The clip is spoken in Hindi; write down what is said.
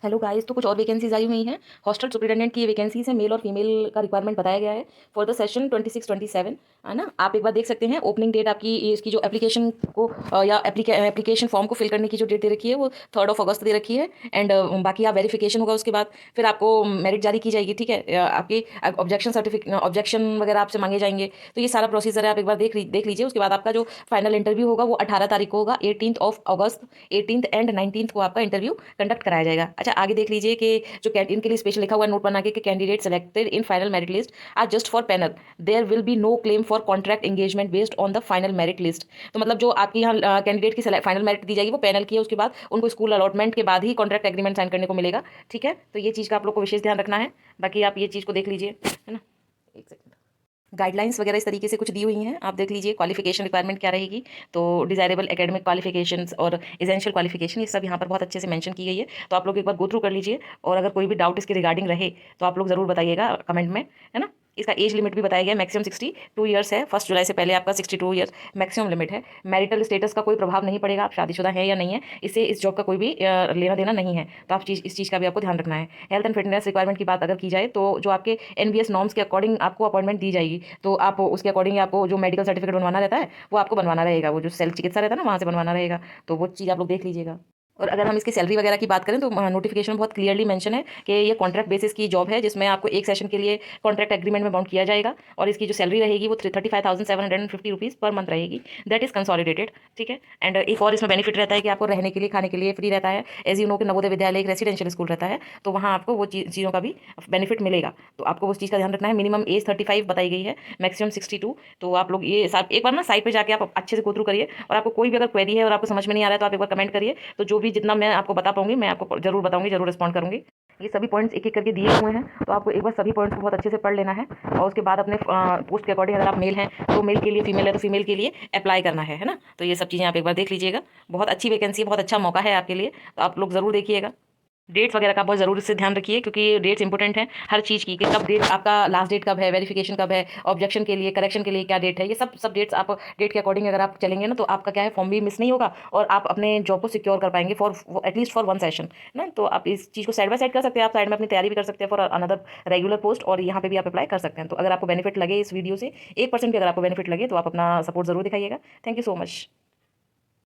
हेलो गाइस, तो कुछ और वैकेंसीज आई हुई हैं। हॉस्टल सुपरिटेंडेंट की ये वैकेंसीज है। मेल और फीमेल का रिक्वायरमेंट बताया गया है फॉर द सेशन 26-27, है ना। आप एक बार देख सकते हैं। ओपनिंग डेट आपकी इसकी जो एप्लीकेशन को या एप्लीकेशन फॉर्म को फिल करने की जो डेट दे रखी है वो 3 अगस्त दे रखी है। एंड बाकी आप वेरिफिकेशन होगा, उसके बाद फिर आपको मेरिट जारी की जाएगी। ठीक है, आपकी ऑब्जेक्शन सर्टिफिकेट ऑब्जेक्शन वगैरह आपसे मांगे जाएंगे। तो ये सारा प्रोसीजर है, आप एक बार देख लीजिए। उसके बाद आपका जो फाइनल इंटरव्यू होगा वो 18 तारीख को होगा। 18 अगस्त, 18 एंड 19 को आपका इंटरव्यू कंडक्ट कराया जाएगा। अच्छा, आगे देख लीजिए कि जो कैंटीन के लिए स्पेशल लिखा हुआ है, नोट बना के कि candidate selected in final merit list are just for panel, there will be no claim for contract engagement based on the final merit list. तो मतलब जो आपकी यहाँ कैंडिडेट की फाइनल मेरिट दी जाएगी वो पैनल की है। उसके बाद उनको स्कूल अलॉटमेंट के बाद ही कॉन्ट्रैक्ट एग्रीमेंट साइन करने को मिलेगा। ठीक है, तो ये चीज़ का आप लोग को विशेष ध्यान रखना है। बाकी आप ये चीज़ को देख लीजिए, है ना। एक सेकंड, गाइडलाइंस वगैरह इस तरीके से कुछ दी हुई हैं, आप देख लीजिए। क्वालिफिकेशन रिक्वायरमेंट क्या रहेगी, तो डिजायरेबल एकेडमिक क्वालिफिकेशंस और एसेंशियल क्वालिफिकेशन ये सब यहाँ पर बहुत अच्छे से मेंशन की गई है। तो आप लोग एक बार गो थ्रू कर लीजिए, और अगर कोई भी डाउट इसके रिगार्डिंग रहे तो आप लोग ज़रूर बताइएगा कमेंट में, है ना। इसका एज लिमिट भी बताया गया, मैक्सिमम 62 ईयर्स है। 1 जुलाई से पहले आपका 62 ईयर्स मैक्सिमम लिमिट है। मैरिटल स्टेटस का कोई प्रभाव नहीं पड़ेगा, आप शादीशुदा है या नहीं है, इससे इस जॉब का कोई भी लेना देना नहीं है। तो आप इस चीज़ का भी आपको ध्यान रखना है। हेल्थ एंड फिटनेस रिक्वायरमेंट की बात अगर की जाए तो जो आपके NBS नॉर्म्स के अकॉर्डिंग आपको अपॉइंटमेंट दी जाएगी, तो आप उसके अकॉर्डिंग आपको जो मेडिकल सर्टिफिकेट बनवाना रहता है वो आपको बनवाना रहेगा। वो जो सेल चिकित्सा रहता है ना, वहाँ से बनवाना रहेगा। तो वो चीज़ आप लोग देख लीजिएगा। और अगर हम इसकी सैलरी वगैरह की बात करें तो नोटिफिकेशन में बहुत क्लियरली मेंशन है कि ये कॉन्ट्रैक्ट बेसिस की जॉब है, जिसमें आपको एक सेशन के लिए कॉन्ट्रैक्ट एग्रीमेंट में बाउंड किया जाएगा। और इसकी जो सैलरी रहेगी वो 35,750 रुपीज़ पर मंथ रहेगी। That is consolidated. ठीक है, एंड एक और इसमें बेनिफिट रहता है कि आपको रहने के लिए, खाने के लिए फ्री रहता है। एज यू नो कि नवोदय विद्यालय एक रेसिडेंशियल स्कूल रहता है, तो वहाँ आपको वो चीज़ों का भी बेनिफिट मिलेगा। तो आपको उस चीज़ का ध्यान रखना है। मिनिमम एज 35 बताई गई है, मैक्सिमम 62। तो आप लोग ये एक बार ना साइट पर जाके आप अच्छे से गो थ्रू करिए, और आपको कोई भी अगर क्वेरी है और आपको समझ में नहीं आ रहा है तो आप एक बार कमेंट करिए। तो जो भी जितना मैं आपको बता पाऊंगी मैं आपको जरूर बताऊंगी, जरूर रिस्पॉन्ड करूंगी। ये सभी पॉइंट्स एक एक करके दिए हुए हैं, तो आपको एक बार सभी पॉइंट्स को बहुत अच्छे से पढ़ लेना है। और उसके बाद अपने पोस्ट के अकॉर्डिंग, अगर आप मेल हैं तो मेल के लिए, फीमेल है तो फीमेल के लिए अप्लाई करना है ना। तो ये सब चीज़ें आप एक बार देख लीजिएगा। बहुत अच्छी वैकेंसी है, बहुत अच्छा मौका है आपके लिए, तो आप लोग ज़रूर देखिएगा। डेट्स वगैरह का बहुत ज़रूर से ध्यान रखिए, क्योंकि डेट्स इंपॉर्टेंट है हर चीज़ की, कि कब डेट आपका लास्ट डेट कब है, वेरिफिकेशन कब है, ऑब्जेक्शन के लिए, करेक्शन के लिए क्या डेट है। ये सब डेट्स आप डेट के अकॉर्डिंग अगर आप चलेंगे ना, तो आपका क्या है, फॉर्म भी मिस नहीं होगा और आप अपने जॉब को सिक्योर कर पाएंगे फॉर एटलीस्ट फॉर 1 सेशन ना। तो आप इस चीज़ को साइड बाय साइड कर सकते हैं, आप साइड में अपनी तैयारी भी कर सकते हैं फॉर अनदर रेगुलर पोस्ट, और यहाँ पे भी आप अप्लाई कर सकते हैं। तो अगर आपको बेनिफिट लगे इस वीडियो से, 1% भी अगर आपको बेनिफिट लगे, तो आप अपना सपोर्ट जरूर दिखाइएगा। Thank you so much.